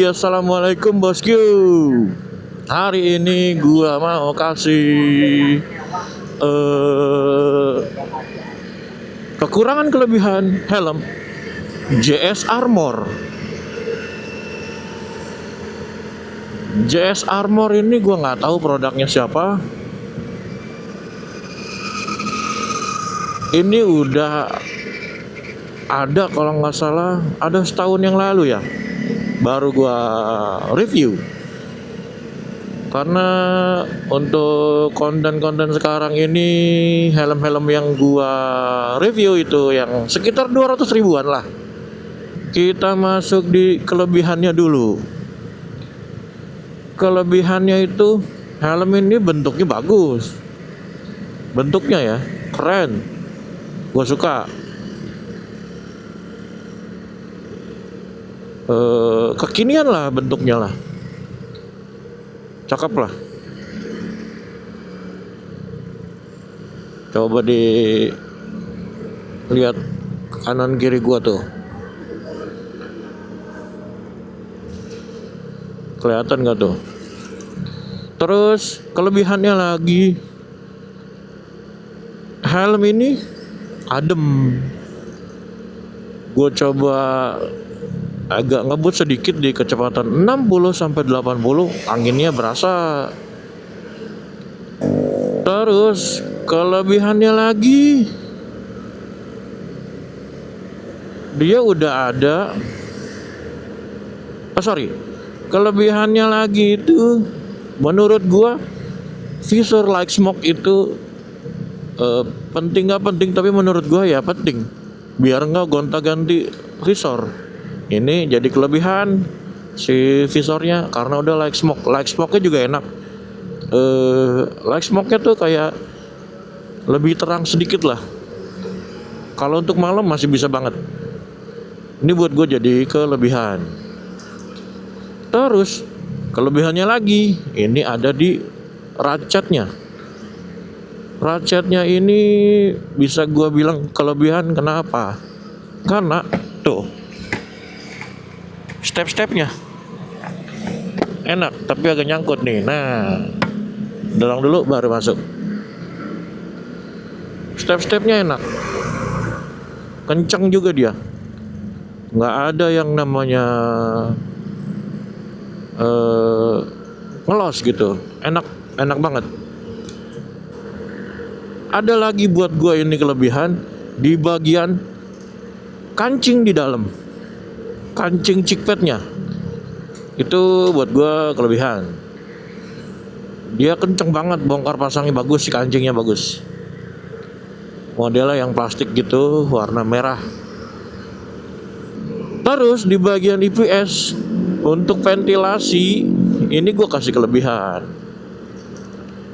Assalamualaikum bosku. Hari ini gua mau kasih eh kekurangan kelebihan helm JS Armor. JS Armor ini gua nggak tahu produknya siapa. Ini udah ada kalau nggak salah ada setahun yang lalu ya, baru gua review. Karena untuk konten-konten sekarang ini helm-helm yang gua review itu yang sekitar 200 ribuan lah. Kita masuk di kelebihannya dulu. Kelebihannya itu helm ini bentuknya bagus. Bentuknya ya, keren. Gua suka. Kekinian lah bentuknya lah, cakep lah. Coba dilihat kanan kiri gua tuh, kelihatan nggak tuh? Terus kelebihannya lagi, helm ini adem. Gue coba agak ngebut sedikit di kecepatan 60-80, anginnya berasa. Terus kelebihannya lagi, dia udah ada. Kelebihannya lagi itu menurut gua visor light smoke itu penting nggak penting, tapi menurut gua ya penting biar nggak gonta-ganti visor. Ini jadi kelebihan si visornya karena udah light smoke. Light smoke-nya juga enak. Light smoke-nya tuh kayak lebih terang sedikit lah. Kalau untuk malam masih bisa banget. Ini buat gue jadi kelebihan. Terus kelebihannya lagi, ini ada di ratchetnya. Ratchetnya ini bisa gue bilang kelebihan kenapa? Karena tuh step-stepnya enak, tapi agak nyangkut nih. Nah, dorong dulu baru masuk. Step-stepnya enak, kenceng juga dia. Nggak ada yang namanya ngelos gitu. Enak banget. Ada lagi buat gue ini kelebihan di bagian kancing di dalam. Kancing chickpadnya itu buat gua kelebihan. Dia kenceng banget, bongkar pasangnya bagus, si kancingnya bagus. Modelnya yang plastik gitu, warna merah. Terus di bagian IPS untuk ventilasi ini gua kasih kelebihan.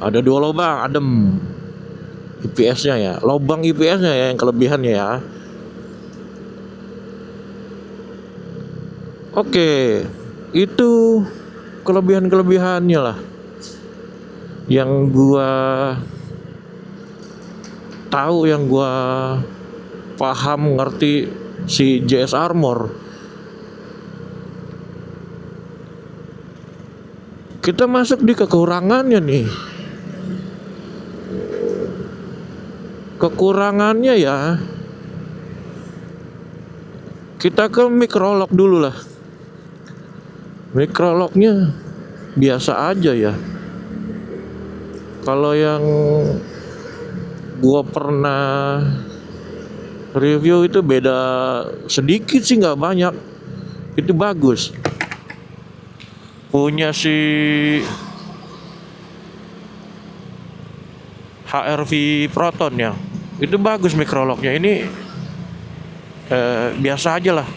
Ada 2 lubang, adem. IPS-nya ya, lubang IPS-nya ya yang kelebihannya ya. Oke, itu kelebihan-kelebihannya lah yang gua tahu, yang gua paham, ngerti si JS Armor. Kita masuk di kekurangannya nih. Kekurangannya ya, kita ke micro lock dulu lah. Micro lock-nya biasa aja ya. Kalau yang gua pernah review itu beda sedikit sih, nggak banyak. Itu bagus. Punya si HRV Proton ya. Itu bagus micro lock-nya. Ini biasa aja lah.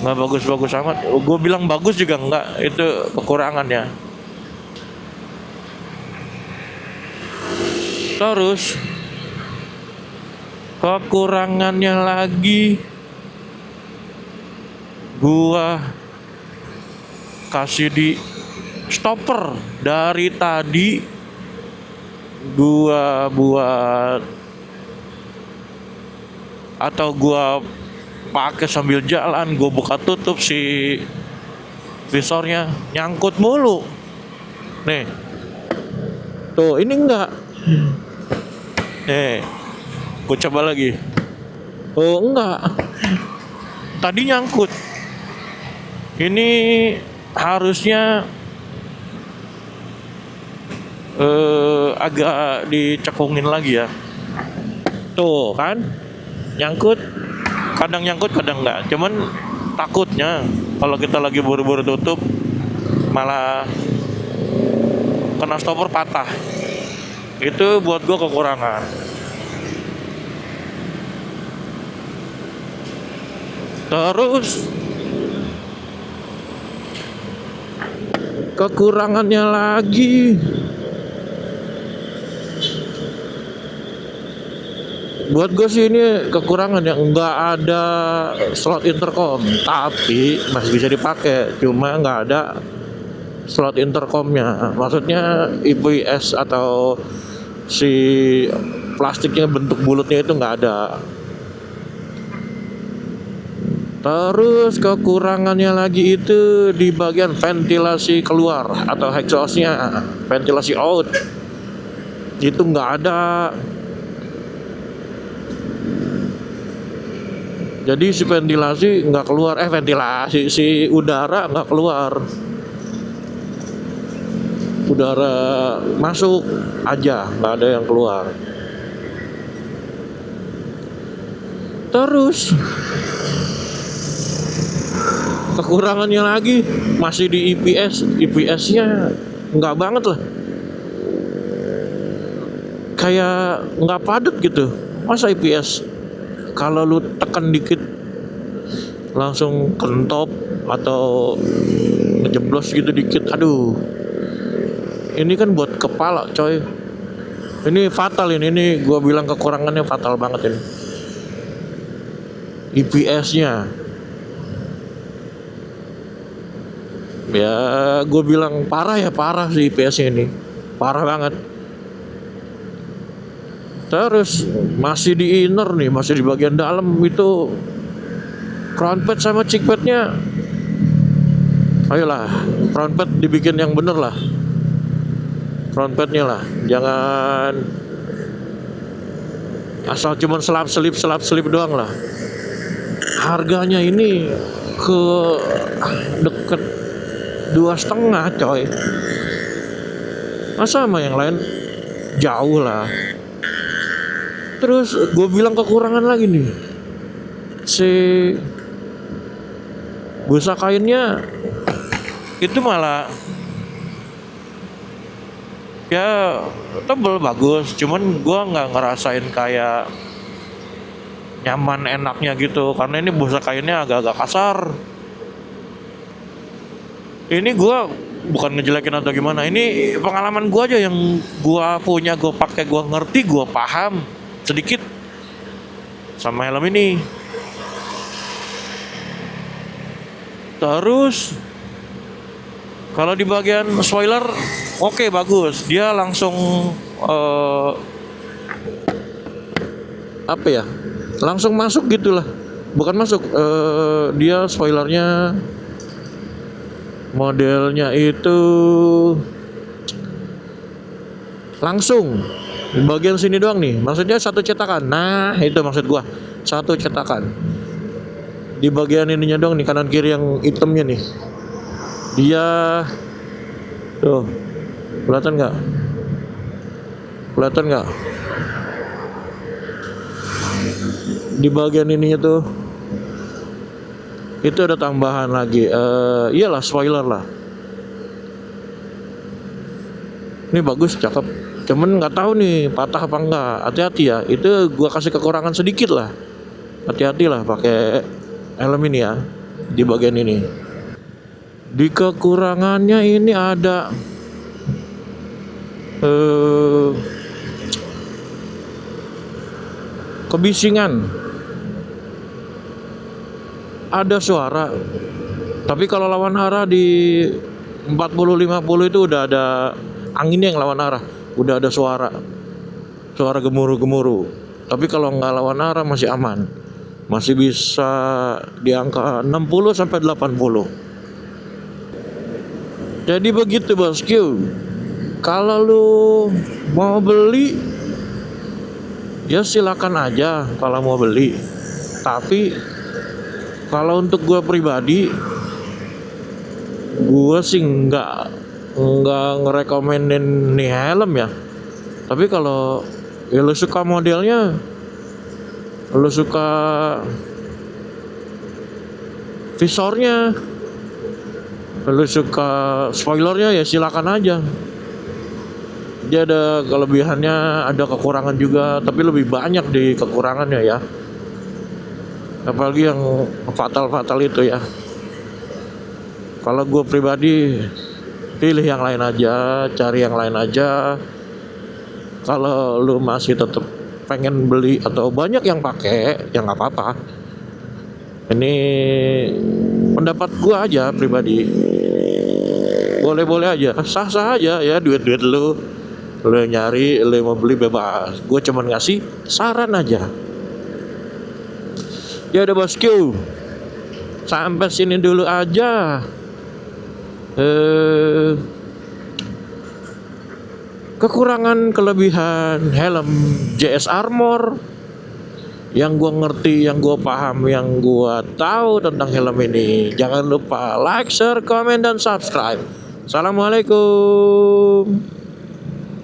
Nggak bagus-bagus amat. Gue bilang bagus juga enggak, itu kekurangannya. Terus kekurangannya lagi, gua kasih di stopper. Dari tadi gua buat atau gua pakai sambil jalan, gua buka tutup si visornya nyangkut mulu. Nih, tuh ini enggak. Nih, gua coba lagi. Oh enggak, tadi nyangkut. Ini harusnya agak dicekungin lagi ya. Tuh kan, nyangkut, kadang nyangkut kadang enggak. Cuman takutnya kalau kita lagi buru-buru tutup malah kena stopper patah. Itu buat gua kekurangan. Terus kekurangannya lagi, buat gue sih ini kekurangan yang nggak ada slot intercom, tapi masih bisa dipakai, cuma nggak ada slot intercomnya. Maksudnya IPS atau si plastiknya bentuk bulutnya itu nggak ada. Terus kekurangannya lagi itu di bagian ventilasi keluar atau exhaustnya, ventilasi out itu nggak ada. Jadi si ventilasi nggak keluar, ventilasi si udara nggak keluar, udara masuk aja, nggak ada yang keluar. Terus kekurangannya lagi masih di IPS-nya nggak banget lah, kayak nggak padat gitu. Masa IPS kalau lu tekan dikit langsung kentop atau ngejeblos gitu dikit, aduh. Ini kan buat kepala coy, ini fatal ini gua bilang kekurangannya fatal banget ini IPS-nya. Ya gue bilang parah sih IPS-nya ini, parah banget. Terus masih di inner nih, masih di bagian dalam itu crown pad sama cheek padnya. Ayolah, crown pad dibikin yang bener lah, crown padnya lah, jangan asal cuman selap selip doang lah. Harganya ini ke deket 2,5 coy, masa sama yang lain jauh lah. Terus gue bilang kekurangan lagi nih, si busa kainnya itu malah ya tebel bagus, cuman gue nggak ngerasain kayak nyaman enaknya gitu, karena ini busa kainnya agak-agak kasar. Ini gue bukan ngejelekin atau gimana, ini pengalaman gue aja yang gue punya, gue pakai, gue ngerti, gue paham sedikit sama helm ini. Terus kalau di bagian spoiler oke, bagus, dia langsung apa ya, langsung masuk gitulah, bukan masuk, dia spoilernya modelnya itu langsung di bagian sini doang nih, maksudnya satu cetakan. Nah itu maksud gua, satu cetakan di bagian ininya doang nih, kanan kiri yang hitamnya nih, dia tuh kelihatan nggak di bagian ininya tuh, itu ada tambahan lagi, iyalah spoiler lah. Ini bagus, cakep, cuman nggak tahu nih patah apa enggak. Hati-hati ya, itu gua kasih kekurangan sedikit lah. Hati-hati lah pakai helm ini ya, di bagian ini. Di kekurangannya ini ada kebisingan, ada suara. Tapi kalau lawan arah di 40-50 itu udah ada anginnya yang lawan arah, udah ada suara gemuruh-gemuruh. Tapi kalau nggak lawan arah masih aman. masih bisa di angka 60 sampai 80. Jadi begitu bosku. Kalau lu mau beli ya silakan aja kalau mau beli. Tapi kalau untuk gue pribadi, gue sih nggak ngerekomenin nih helm ya. Tapi kalau ya lu suka modelnya, lu suka visornya, lu suka spoilernya, ya silakan aja. Dia ada kelebihannya, ada kekurangan juga, tapi lebih banyak di kekurangannya ya. Apalagi yang fatal itu ya. Kalau gue pribadi pilih yang lain aja, cari yang lain aja. Kalau lu masih tetap pengen beli atau banyak yang pakai, ya nggak apa-apa. Ini pendapat gue aja pribadi. Boleh-boleh aja, sah-sah aja ya, duit-duit lu nyari, lu mau beli bebas. Gue cuman ngasih saran aja. Ya udah bosku, sampai sini dulu aja. Kekurangan kelebihan helm JS Armor yang gue ngerti, yang gue paham, yang gue tahu tentang helm ini. Jangan lupa like, share, komen, dan subscribe. Assalamualaikum.